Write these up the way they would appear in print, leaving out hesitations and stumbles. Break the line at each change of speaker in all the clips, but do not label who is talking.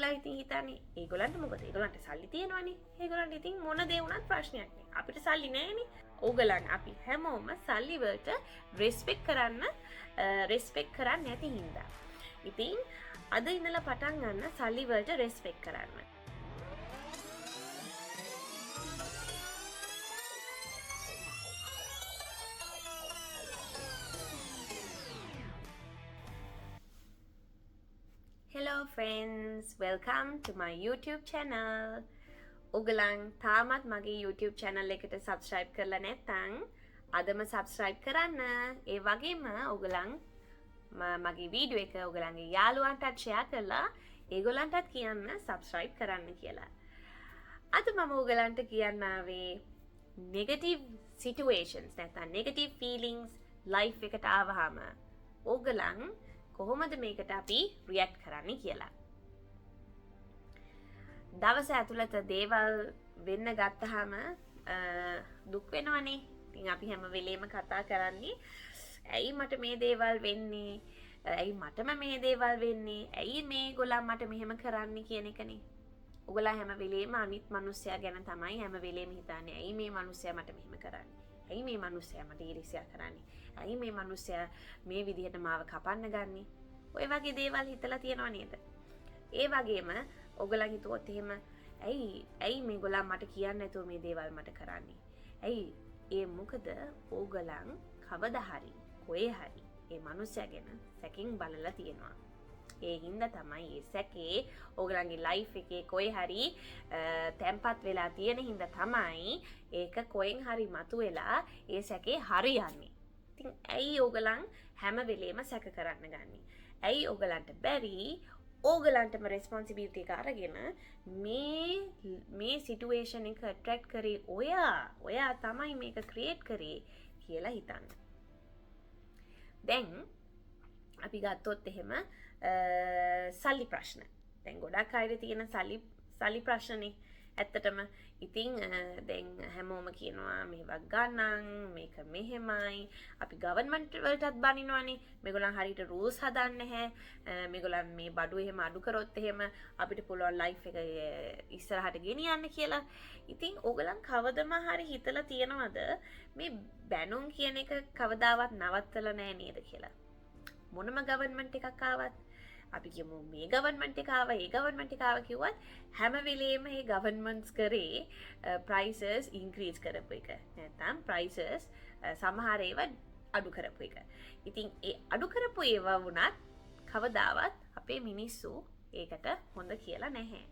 ඕගොල්ලෝ ඉතින් හිතන්නේ ඒගොල්ලන්ට මොකද? ඒගොල්ලන්ට සල්ලි තියෙනවනේ. ඒගොල්ලන්ට ඉතින් මොන දේ වුණත් ප්‍රශ්නයක් නෑ. අපිට සල්ලි නෑනේ. ඕගොල්ලන් අපි හැමෝම සල්ලි වලට රෙස්පෙක්ට් කරන්නේ නැති හින්දා. ඉතින් අද ඉඳලා පටන් ගන්න සල්ලි වලට රෙස්පෙක්ට් කරන්න. Hello friends, welcome to my YouTube channel. ඔගලන් තාමත් මගේ YouTube channel එකට subscribe කරලා නැත්නම් අදම subscribe කරන්න. ඒ වගේම ඔගලන් මගේ වීඩියෝ එක ඔගලන්ගේ යාළුවන්ටත් share කරලා ඒගොල්ලන්ටත් කියන්න subscribe කරන්න කියලා. අද මම ඔගලන්ට කියන්න ආවේ negative situations නැත්නම් negative feelings life එකට ආවහම ඔගලන් කොහොමද මේකට අපි රියැක්ට් කරන්නේ කියලා. දවස ඇතුළත දේවල් වෙන්න ගත්තහම දුක් වෙනවනේ. ඉතින් අපි හැම වෙලේම කතා කරන්නේ ඇයි මට මේ දේවල් වෙන්නේ? ඇයි මටම මේ දේවල් වෙන්නේ? ඇයි මේගොල්ලන් මට මෙහෙම කරන්නේ කියන එකනේ. ඔයගොල්ලෝ හැම වෙලේම අනිත් මිනිස්සයා ගැන තමයි හැම වෙලේම හිතන්නේ. ඇයි මේ මිනිස්සයා මට මෙහෙම කරන්නේ? ඇයි මේ මිනිස්සයා මට ඊර්ෂ්‍යා කරන්නේ? ඇයි මේ මිනිස්සයා මේ විදිහට මාව කපන්න ගන්නේ? ඔය වගේ දේවල් හිතලා තියෙනව නේද? ඒ වගේම ඔයගොල්ලන් හිතුවොත් එහෙම ඇයි මේගොල්ලන් මට කියන්නේ නැතුව මේ දේවල් මට කරන්නේ? ඇයි? ඒ මොකද ඔයගොල්ලන් කවදා හරි කොහේ හරි මේ මිනිස්සයා ගැන සැකෙන් බලලා තියෙනවා. ඒ හින්දා තමයි ඒ සැකේ ඔයගලන්ගේ ලයිෆ් එකේ කොයි හරි තැම්පත් වෙලා තියෙන හින්දා තමයි ඒක කොහෙන් හරි මතුවෙලා ඒ සැකේ හරියන්නේ. ඉතින් ඇයි ඔයගලන් හැම වෙලේම සැක කරන්න ගන්නේ? ඇයි ඔයගලන්ට බැරි ඕගලන්ටම රෙස්පොන්සිබිලිටි එක අරගෙන මේ සිටුේෂන් එක ඇට්‍රැක්ට් කරේ ඔයා තමයි මේක ක්‍රියේට් කරේ කියලා හිතන්න. දැන් අපි ගත්තොත් එහෙම සල්ලි ප්‍රශ්න. දැන් ගොඩක් අය තියෙන සල්ලි ප්‍රශ්නේ. ඇත්තටම ඉතින් දැන් හැමෝම කියනවා මේවා ගණන් මේක මෙහෙමයි. අපි ගවර්න්මන්ට් වලටත් බනිනවනේ. මේගොල්ලන් හරියට රූල්ස් හදන්නේ නැහැ. මේගොල්ලන් මේ බඩු එහෙම අඩු කරොත් එහෙම අපිට පුළුවන් ලයිෆ් එක ඉස්සරහට ගෙනියන්න කියලා. ඉතින් ඕගලන් කවදම හරි හිතලා තියනවද මේ බැනුම් කියන එක කවදාවත් නවත්තලා නැහැ නේද කියලා? මොනම ගවර්න්මන්ට් එකක් ආවත් අපි කියමු මේ ගවර්න්මන්ට් එක ආවා ඒ ගවර්න්මන්ට් එක ආවා කිව්වත් හැම වෙලේම මේ ගවර්න්මන්ට්ස් කරේ prices increase කරපු එක. නැත්නම් prices සමහර ඒවා අඩු කරපු එක. ඉතින් ඒ අඩු කරපු ඒවා වුණත් කවදාවත් අපේ මිනිස්සු ඒකට හොඳ කියලා නැහැ.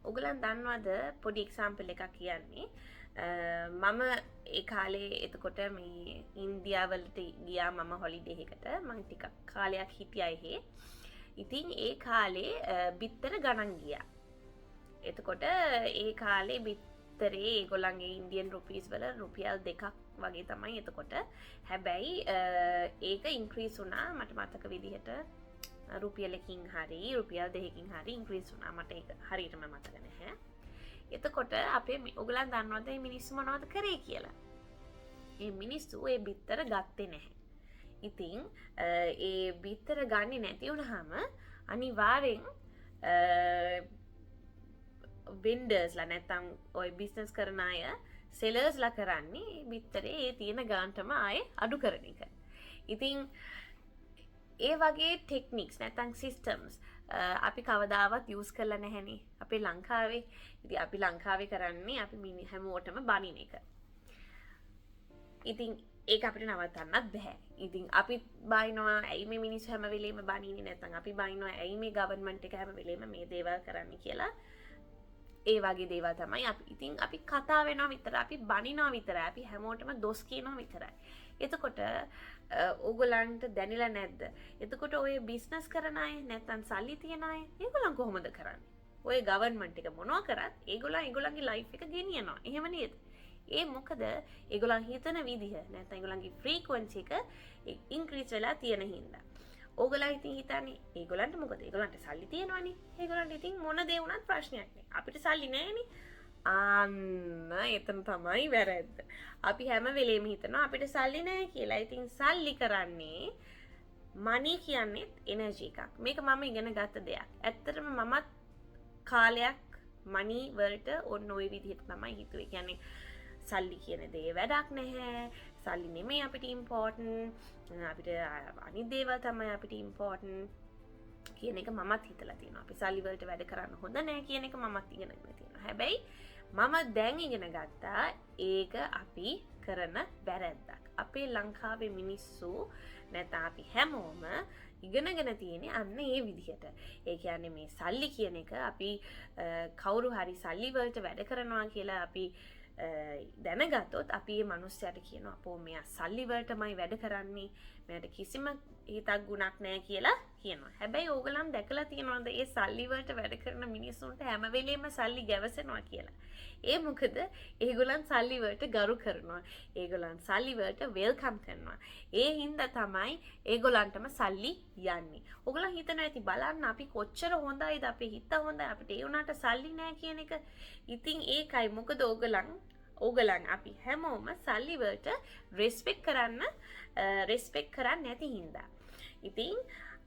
ඔයගලන් දන්නවද පොඩි එක්සැම්පල් එකක් කියන්නේ? මම ඒ කාලේ එතකොට මේ ඉන්දියාවලට ගියා මම හොලිඩේ එකකට. මම ටිකක් කාලයක් හිටියා එහෙ. ඉතින් ඒ කාලේ බිත්තර ගණන් ගියා. එතකොට ඒ කාලේ බිත්තරේ ඒගොල්ලන්ගේ ඉන්දියන් රුපීස් වල රුපියල් 2ක් වගේ තමයි එතකොට. හැබැයි ඒක ඉන්ක්‍රීස් වුණා මට මතක විදිහට රුපියලකින් හරි රුපියල් 2කින් හරි ඉන්ක්‍රීස් වුණා. මට ඒක හරියටම මතක නැහැ. එතකොට අපේ ඔයගලන් දන්නවද මේ මිනිස්සු මොනවද කරේ කියලා? මේ මිනිස්සු ඒ බිත්තර ගත්තේ නැහැ. ඉතින් ඒ බිත්තර ගන්නේ නැති වුනහම අනිවාර්යෙන් වෙන්ඩර්ස්ලා නැත්තම් ඔය බිස්නස් කරන අය සෙලර්ස්ලා කරන්නේ බිත්තරේ ඒ තියෙන ගානටම ආයේ අඩු කරන එක. ඉතින් ඒ වගේ ටෙක්නික්ස් නැත්නම් සිස්ටම්ස් අපි කවදාවත් යූස් කරලා නැහැනේ අපේ ලංකාවේ. ඉතින් අපි ලංකාවේ කරන්නේ අපි හැමෝටම බනින එක. ඉතින් ඒක අපිට නවත්තන්නත් බෑ. ඉතින් අපි බයිනවා ඇයි මේ මිනිස්සු හැම වෙලේම බනින්නේ නැත්නම් අපි බයිනවා ඇයි මේ ගවර්න්මන්ට් එක හැම වෙලේම මේ දේවල් කරන්නේ කියලා. ඒ වගේ දේවල් තමයි අපි. ඉතින් අපි කතා වෙනවා විතරයි, අපි බනිනවා විතරයි, අපි හැමෝටම දොස් කියනවා විතරයි. එතකොට ඕගොල්ලන්ට දැනෙලා නැද්ද? එතකොට ඔය බිස්නස් කරන අය නැත්නම් සල්ලි තියන අය ඒගොල්ලන් කොහොමද කරන්නේ? ඔය ගවර්න්මන්ට් එක මොනවා කරත් ඒගොල්ලන්ගේ ලයිෆ් එක ගෙනියනවා. එහෙම නේද? ඒ මොකද ඒගොල්ලන් හිතන විදිහ නැත්නම් ඒගොල්ලන්ගේ ෆ්‍රීකවෙන්සි එක ඉන්ක්‍රීස් වෙලා තියෙන හින්දා. ඕගොල්ලෝ ඉතින් හිතන්නේ ඒගොල්ලන්ට මොකද? ඒගොල්ලන්ට සල්ලි තියෙනවනේ. ඒගොල්ලන්ට ඉතින් මොන දේ වුණත් ප්‍රශ්නයක් නෑ. අපිට සල්ලි නෑනේ. අන්න එතන තමයි වැරද්ද. අපි හැම වෙලේම හිතනවා අපිට සල්ලි නෑ කියලා. ඉතින් සල්ලි කරන්නේ මනි කියන්නේත් එනර්ජි එකක්. මේක මම ඉගෙන ගත්ත දෙයක්. ඇත්තටම මමත් කාලයක් මනි වලට ඔන්න ඔය විදිහට තමයි හිතුවේ. කියන්නේ සල්ලි කියන දේ වැඩක් නැහැ. සල්ලි නෙමෙයි අපිට ඉම්පෝර්ටන්ට්. අපිට අනිත් දේවල් තමයි අපිට ඉම්පෝර්ටන්ට් කියන එක මමත් හිතලා තියෙනවා. අපි සල්ලි වලට වැඩ කරන්න හොඳ නැහැ කියන එක මමත් ඉගෙනගෙන තියෙනවා. හැබැයි මම දැන් ඉගෙන ගත්තා ඒක අපි කරන වැරැද්දක්. අපේ ලංකාවේ මිනිස්සු නැත්නම් අපි හැමෝම ඉගෙනගෙන තියෙන්නේ අන්න ඒ විදිහට. ඒ කියන්නේ මේ සල්ලි කියන එක අපි කවුරු හරි සල්ලි වලට වැඩ කරනවා කියලා අපි දැනගත්තොත් අපි මේ මිනිස්සයාට කියනවා අපෝ මෙයා සල්ලි වලටමයි වැඩ කරන්නේ. මෙයාට කිසිම හිතක් ගුණක් නැහැ කියලා කියනවා. හැබැයි ඕගලන් දැකලා තියෙනවද ඒ සල්ලි වලට වැඩ කරන මිනිස්සුන්ට හැම වෙලෙම සල්ලි ගැවසෙනවා කියලා? ඒ මොකද ඒගොල්ලන් සල්ලි වලට ගරු කරනවා. ඒගොල්ලන් සල්ලි වලට වෙල්කම් කරනවා. ඒ හින්දා තමයි ඒගොල්ලන්ටම සල්ලි යන්නේ. ඕගලන් හිතනවා ඇති බලන්න අපි කොච්චර හොඳයිද අපේ හිත හොඳයි අපිට ඒ උනාට සල්ලි නැහැ කියන එක. ඉතින් ඒකයි මොකද ඕගලන් අපි හැමෝම සල්ලි වලට රෙස්පෙක්ට් කරන්න නැති හින්දා. ඉතින්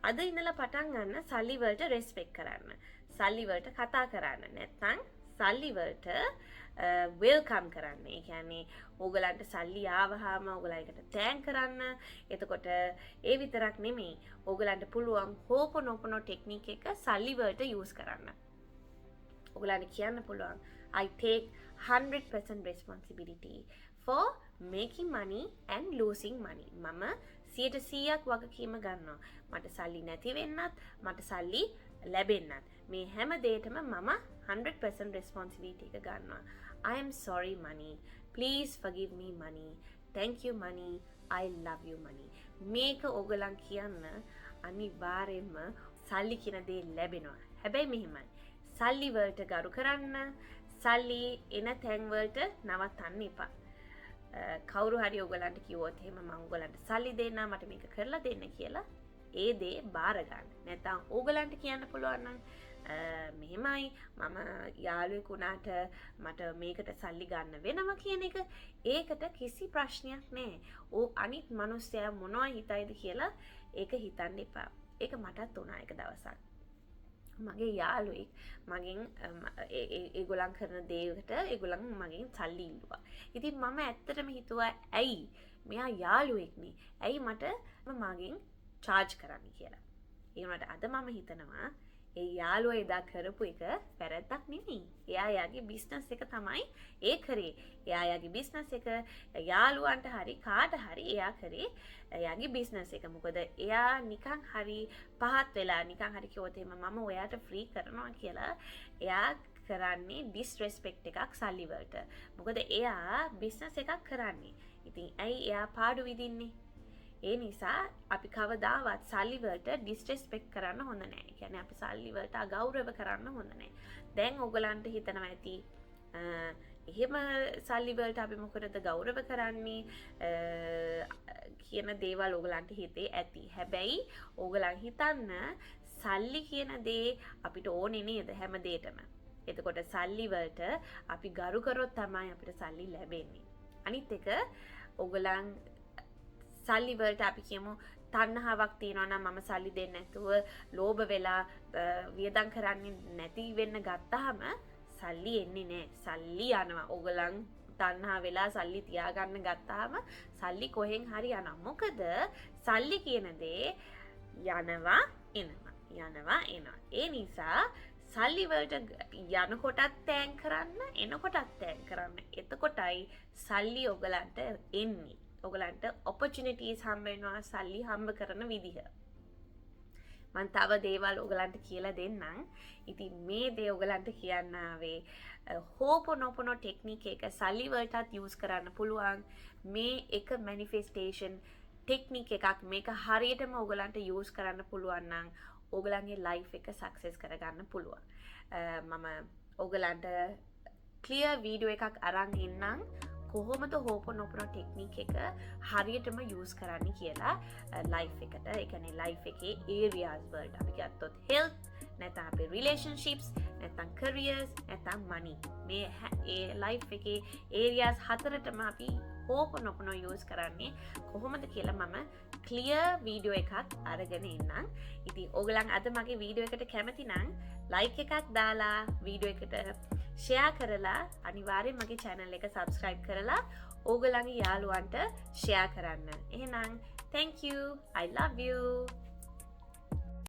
අද ඉඳලා පටන් ගන්න සල්ලි වලට රෙස්පෙක්ට් කරන්න. සල්ලි වලට කතා කරන්න. නැත්නම් සල්ලි වලට වෙල්කම් කරන්න. ඒ කියන්නේ ඕගලන්ට සල්ලි ආවහම ඕගලයිකට තෑන්ක් කරන්න. එතකොට ඒ විතරක් නෙමෙයි. ඕගලන්ට පුළුවන් හෝපොනොපොනෝ ටෙක්නික් එක සල්ලි වලට යූස් කරන්න. ඕගලන්ට කියන්න පුළුවන් I take 100% responsibility for making money and losing money. මම 100%ක් වගකීම ගන්නවා. මට සල්ලි නැති වෙන්නත්, මට සල්ලි ලැබෙන්නත්. මේ හැම දෙයකම මම 100% responsibility එක ගන්නවා. I am sorry money. Please forgive me money. Thank you money. I love you money. මේක ඕගලන් කියන්න අනිවාර්යයෙන්ම සල්ලි කියන දේ ලැබෙනවා. හැබැයි මෙහෙමයි. සල්ලි වලට ගරු කරන්න, සල්ලි එන තැන් වලට නවත්තන්න එපා. කවුරු හරි ඔයගලන්ට කිව්වොත් එහෙම මම ඔයගලන්ට සල්ලි දෙන්න මට මේක කරලා දෙන්න කියලා ඒ දේ බාර ගන්න. නැත්නම් ඔයගලන්ට කියන්න පුළුවන් නම් මෙහෙමයි මම යාළුවෙක් වුණාට මට මේකට සල්ලි ගන්න වෙනවා කියන එක ඒකට කිසි ප්‍රශ්නයක් නැහැ. අනිත් මිනිස්සයා මොනවා හිතයිද කියලා ඒක හිතන්න එපා. ඒක මටත් වුණා එක දවසක්. මගේ යාළුවෙක් මගෙන් ඒගොල්ලන් කරන දේකට ඒගොල්ලන් මගෙන් සල්ලි ඉල්ලුවා. ඉතින් මම ඇත්තටම හිතුවා ඇයි මෙයා යාළුවෙක්නේ. ඇයි මට මගෙන් charge කරන්න කියලා. ඒ වුණාට අද මම හිතනවා ඒ යාළුවා එදා කරපු එක වැරද්දක් නෙමෙයි. එයා යාගේ බිස්නස් එක තමයි ඒ කරේ. එයා යාගේ බිස්නස් එක යාළුවන්ට හරි කාට හරි එයා කරේ එයාගේ බිස්නස් එක. මොකද එයා නිකන් හරි පහත් වෙලා නිකන් හරි කිව්වොත් එහෙම මම ඔයාට ෆ්‍රී කරනවා කියලා එයා කරන්නේ ඩිස්රෙස්පෙක්ට් එකක් සල්ලි වලට. මොකද එයා බිස්නස් එකක් කරන්නේ. ඉතින් ඇයි එයා පාඩු විදින්නේ? ඒ නිසා අපි කවදාවත් සල්ලි වලට ඩිස්රෙස්පෙක්ට් කරන්න හොඳ නැහැ. ඒ කියන්නේ අපි සල්ලි වලට අගෞරව කරන්න හොඳ නැහැ. දැන් ඕගලන්ට හිතනවා ඇති එහෙම සල්ලි වලට අපි මොකටද ගෞරව කරන්නේ කියන දේවල් ඕගලන්ට හිතේ ඇති. හැබැයි ඕගලන් හිතන්න සල්ලි කියන දේ අපිට ඕනේ නේද හැම දෙයකම. එතකොට සල්ලි වලට අපි ගරු කරොත් තමයි අපිට සල්ලි ලැබෙන්නේ. අනිත් එක ඕගලන් සල්ලි වලට අපි කියමු තණ්හාවක් තියෙනවා නම් මම සල්ලි දෙන්නේ නැතුව ලෝභ වෙලා වියදම් කරන්නේ නැති වෙන්න ගත්තාම සල්ලි එන්නේ නැහැ. සල්ලි යනවා. ඕගලන් තණ්හා වෙලා සල්ලි තියාගන්න ගත්තාම සල්ලි කොහෙන් හරි යනවා. මොකද සල්ලි කියන දේ යනවා එනවා. ඒ නිසා සල්ලි වලට යනකොටත් තෑන් කරන්න, එනකොටත් තෑන් කරන්න. එතකොටයි සල්ලි ඕගලන්ට එන්නේ. ඔයගලන්ට opportunities හම්බ වෙනවා සල්ලි හම්බ කරන විදිහ. මම තව දේවල් ඔයගලන්ට කියලා දෙන්නම්. ඉතින් මේ දේ ඔයගලන්ට කියන්න ආවේ හෝපොනොපොනෝ ටෙක්නික් එක සල්ලි වලටත් යූස් කරන්න පුළුවන්. මේ එක manifestation ටෙක්නික් එකක්. මේක හරියටම ඔයගලන්ට යූස් කරන්න පුළුවන් නම් ඔයගලන්ගේ life එක success කරගන්න පුළුවන්. මම ඔයගලන්ට clear video එකක් අරන් ඉන්නම්. කොහොමද හෝපොනොපොනෝ ටෙක්නික් එක හරියටම යූස් කරන්න කියලා ලයිෆ් එකට. ඒ කියන්නේ ලයිෆ් එකේ ඒරියාස් වලට අපි ගත්තොත් health නැත්නම් අපේ relationships නැත්නම් careers නැත්නම් money. මේ ඒ ලයිෆ් එකේ ඒරියාස් හතරටම අපි හෝපොනොපොනෝ යූස් කරන්නේ කොහොමද කියලා මම ක්ලියර් වීඩියෝ එකක් අරගෙන එන්නම්. ඉතින් ඕගලන් අද මගේ වීඩියෝ එකට කැමති නම් ලයික් එකක් දාලා වීඩියෝ එකට ෂෙයා කරලා අනිවාර්යෙන් මගේ channel එක subscribe කරලා ඕගලන්ගේ යාළුවන්ට ෂෙයා කරන්න. එහෙනම් thank you. I love you.